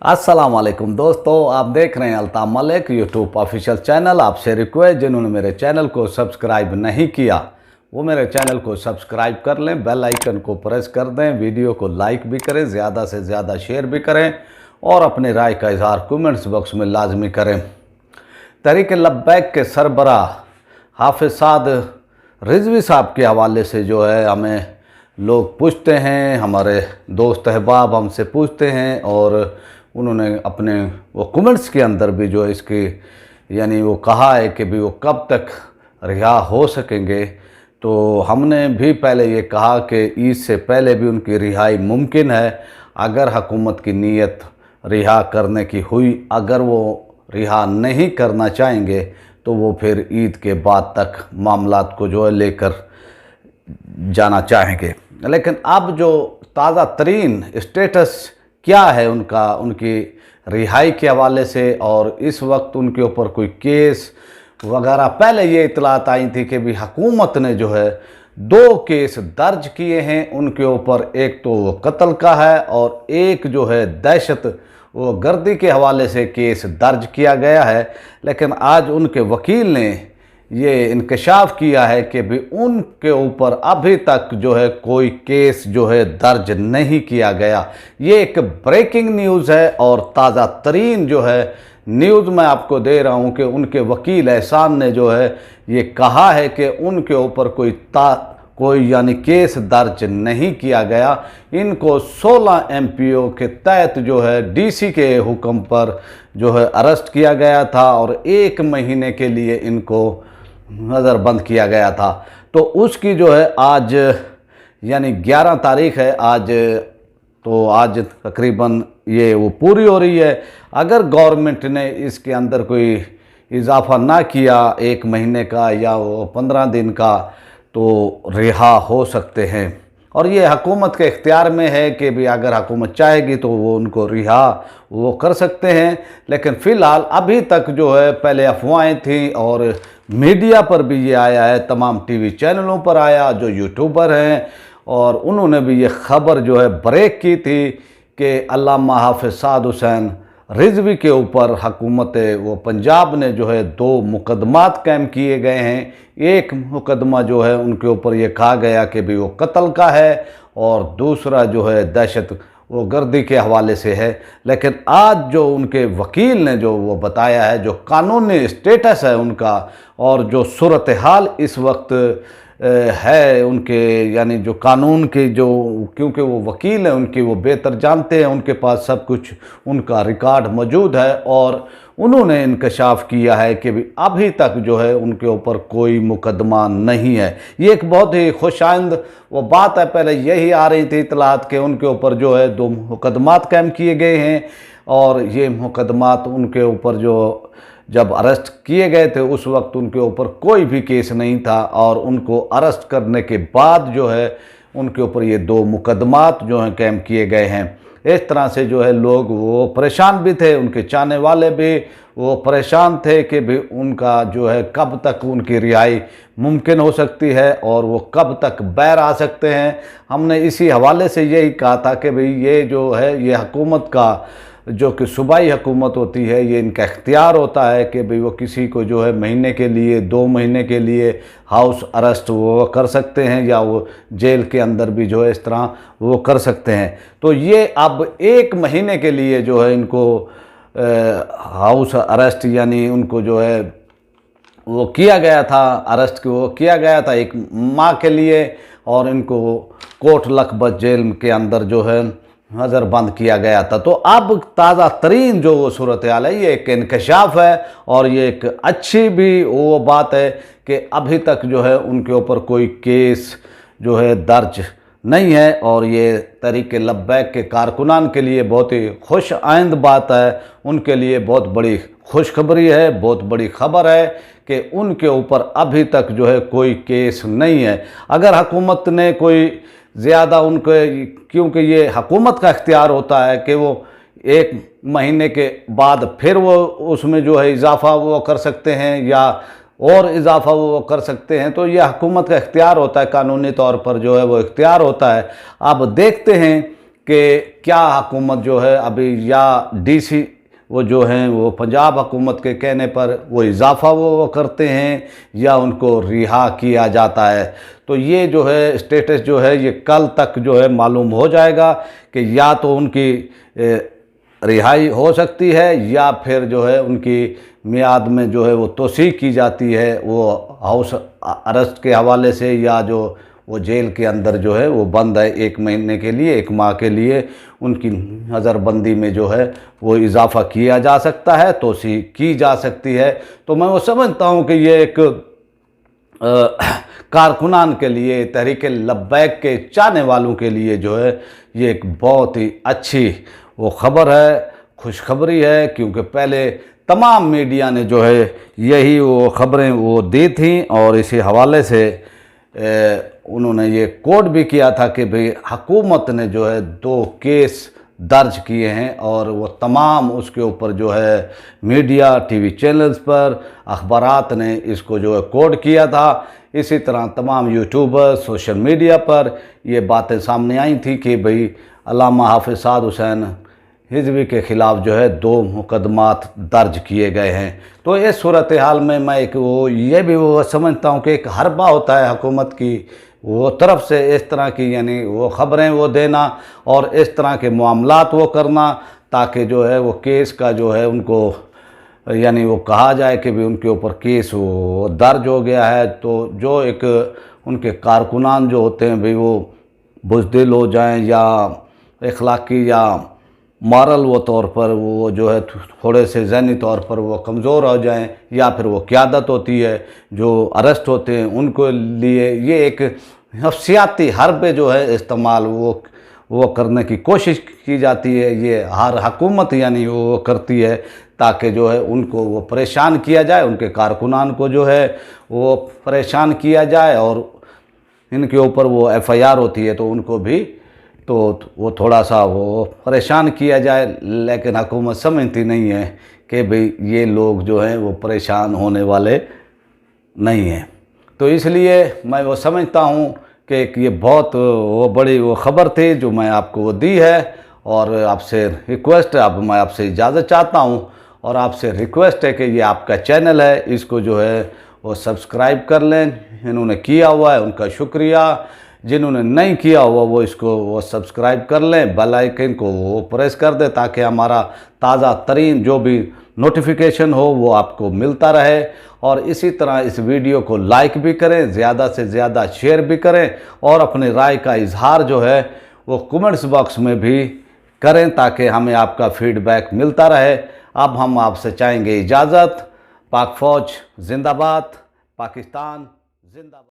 अस्सलाम वालेकुम दोस्तों, आप देख रहे हैं Altaf Malik YouTube official channel. आपसे रिक्वेस्ट, जिन्होंने मेरे चैनल को सब्सक्राइब नहीं किया वो मेरे चैनल को सब्सक्राइब कर लें, बेल आइकन को प्रेस कर दें, वीडियो को लाइक भी करें, ज़्यादा से ज़्यादा शेयर भी करें और अपनी राय का इजहार कमेंट्स बॉक्स में लाजमी करें। तहरीक लब्बैक के सरबराह हाफिज़ साद रिजवी साहब के हवाले से जो है हमें लोग पूछते हैं, हमारे दोस्त अहबाब हमसे पूछते हैं और उन्होंने अपने वो कमेंट्स के अंदर भी जो है इसकी यानी वो कहा है कि भी वो कब तक रिहा हो सकेंगे। तो हमने भी पहले ये कहा कि ईद से पहले भी उनकी रिहाई मुमकिन है अगर हुकूमत की नीयत रिहा करने की हुई। अगर वो रिहा नहीं करना चाहेंगे तो वो फिर ईद के बाद तक मामलात को जो है लेकर जाना चाहेंगे। लेकिन अब जो ताज़ा तरीन स्टेटस क्या है उनका, उनकी रिहाई के हवाले से और इस वक्त उनके ऊपर कोई केस वगैरह, पहले ये इतलात आई थी कि भी हुकूमत ने जो है 2 केस दर्ज किए हैं उनके ऊपर। एक तो वो कत्ल का है और एक जो है दहशत वो गर्दी के हवाले से केस दर्ज किया गया है। लेकिन आज उनके वकील ने ये इंकशाफ किया है कि भी उनके ऊपर अभी तक जो है कोई केस जो है दर्ज नहीं किया गया। ये एक ब्रेकिंग न्यूज़ है और ताज़ा तरीन जो है न्यूज़ मैं आपको दे रहा हूँ कि उनके वकील एहसान ने जो है ये कहा है कि उनके ऊपर कोई यानी केस दर्ज नहीं किया गया। इनको 16 MPO के तहत जो है DC के हुक्म पर जो है अरेस्ट किया गया था और 1 महीने के लिए इनको नज़रबंद किया गया था। तो उसकी जो है आज यानी 11 तारीख़ है आज, तो आज तकरीबन ये वो पूरी हो रही है। अगर गवर्नमेंट ने इसके अंदर कोई इजाफ़ा ना किया 1 महीने का या वो 15 दिन का तो रिहा हो सकते हैं। और ये हुकूमत के इख्तियार में है कि भी अगर हुकूमत चाहेगी तो वो उनको रिहा वो कर सकते हैं। लेकिन फ़िलहाल अभी तक जो है पहले अफवाहें थी और मीडिया पर भी ये आया है, तमाम TV चैनलों पर आया, जो यूट्यूबर हैं और उन्होंने भी ये ख़बर जो है ब्रेक की थी कि अल्लामा हाफिज़ साद हुसैन रिजवी के ऊपर हुकूमत वो पंजाब ने जो है 2 मुकदमात कायम किए गए हैं। एक मुकदमा जो है उनके ऊपर ये कहा गया कि भी वो कत्ल का है और दूसरा जो है दहशत वो गर्दी के हवाले से है। लेकिन आज जो उनके वकील ने जो वो बताया है, जो कानूनी स्टेटस है उनका और जो सूरत हाल इस वक्त है उनके, यानी जो कानून के जो, क्योंकि वो वकील हैं उनकी, वो बेहतर जानते हैं, उनके पास सब कुछ उनका रिकॉर्ड मौजूद है और उन्होंने इंकशाफ किया है कि भी अभी तक जो है उनके ऊपर कोई मुकदमा नहीं है। ये एक बहुत ही खुशाइंद वो बात है। पहले यही आ रही थी इतलात कि उनके ऊपर जो है 2 मुकदमात कायम किए गए हैं और ये मुकदमात उनके ऊपर जो जब अरेस्ट किए गए थे उस वक्त उनके ऊपर कोई भी केस नहीं था और उनको अरेस्ट करने के बाद जो है उनके ऊपर ये 2 मुकदमात जो हैं कायम किए गए हैं। इस तरह से जो है लोग वो परेशान भी थे, उनके चाहने वाले भी वो परेशान थे कि भी उनका जो है कब तक उनकी रिहाई मुमकिन हो सकती है और वो कब तक बाहर आ सकते हैं। हमने इसी हवाले से यही कहा था कि भाई ये जो है ये हुकूमत का जो कि सूबाई हुकूमत होती है, ये इनका इख्तियार होता है कि भाई वो किसी को जो है महीने के लिए 2 महीने के लिए हाउस अरेस्ट वो कर सकते हैं या वो जेल के अंदर भी जो है इस तरह वो कर सकते हैं। तो ये अब 1 महीने के लिए जो है इनको हाउस अरेस्ट यानी उनको जो है वो किया गया था, अरेस्ट वो किया गया था 1 माह के लिए और इनको कोट लखपत जेल के अंदर जो है नज़रबंद किया गया था। तो अब ताज़ा तरीन जो सूरत हाल है ये एक इंकशाफ है और ये एक अच्छी भी वो बात है कि अभी तक जो है उनके ऊपर कोई केस जो है दर्ज नहीं है और ये तहरीक लब्बैक के कारकुनान के लिए बहुत ही खुश आइंद बात है। उनके लिए बहुत बड़ी खुशखबरी है, बहुत बड़ी खबर है कि उनके ऊपर अभी तक जो है कोई केस नहीं है। अगर हुकूमत ने कोई ज़्यादा उनके, क्योंकि ये हुकूमत का इख्तियार होता है कि वो 1 महीने के बाद फिर वो उसमें जो है इजाफ़ा वो कर सकते हैं या और इजाफ़ा वो कर सकते हैं, तो यह हुकूमत का इख्तियार होता है, कानूनी तौर पर जो है वो इख्तियार होता है। अब देखते हैं कि क्या हुकूमत जो है अभी या डीसी वो जो हैं वो पंजाब हुकूमत के कहने पर वो इजाफ़ा वो करते हैं या उनको रिहा किया जाता है। तो ये जो है स्टेटस जो है ये कल तक जो है मालूम हो जाएगा कि या तो उनकी रिहाई हो सकती है या फिर जो है उनकी मियाद में जो है वो तोसी की जाती है, वो हाउस अरेस्ट के हवाले से, या जो वो जेल के अंदर जो है वो बंद है 1 महीने के लिए, 1 माह के लिए उनकी नज़रबंदी में जो है वो इजाफ़ा किया जा सकता है, तोसी की जा सकती है। तो मैं वो समझता हूँ कि ये एक कारकुनान के लिए, तहरीक लब्बैक के चाहने वालों के लिए जो है ये एक बहुत ही अच्छी वो ख़बर है, खुशखबरी है, क्योंकि पहले तमाम मीडिया ने जो है यही वो ख़बरें वो दी थी और इसी हवाले से उन्होंने ये कोट भी किया था कि भाई हुकूमत ने जो है 2 केस दर्ज किए हैं और वो तमाम उसके ऊपर जो है मीडिया, टीवी चैनल्स पर, अखबारात ने इसको जो है कोट किया था। इसी तरह तमाम यूट्यूबर, सोशल मीडिया पर ये बातें सामने आई थी कि भाई अल्लामा हाफिज़ साद हुसैन हिज़्वी के ख़िलाफ़ जो है 2 मुकदमात दर्ज किए गए हैं। तो इस सूरत हाल में मैं एक वो ये भी वो समझता हूँ कि एक हरबा होता है हुकूमत की वो तरफ से इस तरह की, यानी वो ख़बरें वो देना और इस तरह के मामलात वो करना, ताकि जो है वो केस का जो है उनको, यानी वो कहा जाए कि भी उनके ऊपर केस वो दर्ज हो गया है। तो जो एक उनके कारकुनान जो होते हैं भाई वो बुज़दिल हो जाएं या अखलाकी या मॉरल वो तौर पर वो जो है थोड़े से ज़हनी तौर पर वो कमज़ोर हो जाएं, या फिर वो क़यादत होती है जो अरेस्ट होते हैं उनको लिए ये एक नफ्सियाती हरबे जो है इस्तेमाल वो करने की कोशिश की जाती है। ये हर हुकूमत यानी वो करती है ताकि जो है उनको वो परेशान किया जाए, उनके कारकुनान को जो है वो परेशान किया जाए और इनके ऊपर वो FIR होती है तो उनको भी तो वो थोड़ा सा वो परेशान किया जाए। लेकिन हुकूमत समझती नहीं है कि भाई ये लोग जो हैं वो परेशान होने वाले नहीं हैं। तो इसलिए मैं वो समझता हूँ कि ये बहुत वो बड़ी वो ख़बर थी जो मैं आपको वो दी है। और आपसे रिक्वेस्ट है, अब मैं आपसे इजाज़त चाहता हूँ और आपसे रिक्वेस्ट है कि ये आपका चैनल है, इसको जो है वो सब्सक्राइब कर लें। इन्होंने किया हुआ है उनका शुक्रिया, जिन्होंने नहीं किया हुआ वो इसको वो सब्सक्राइब कर लें, बेल आइकन को वो प्रेस कर दें ताकि हमारा ताज़ा तरीन जो भी नोटिफिकेशन हो वो आपको मिलता रहे। और इसी तरह इस वीडियो को लाइक भी करें, ज़्यादा से ज़्यादा शेयर भी करें और अपनी राय का इजहार जो है वो कमेंट्स बॉक्स में भी करें ताकि हमें आपका फीडबैक मिलता रहे। अब हम आपसे चाहेंगे इजाज़त। पाक फ़ौज जिंदाबाद, पाकिस्तान जिंदाबाद।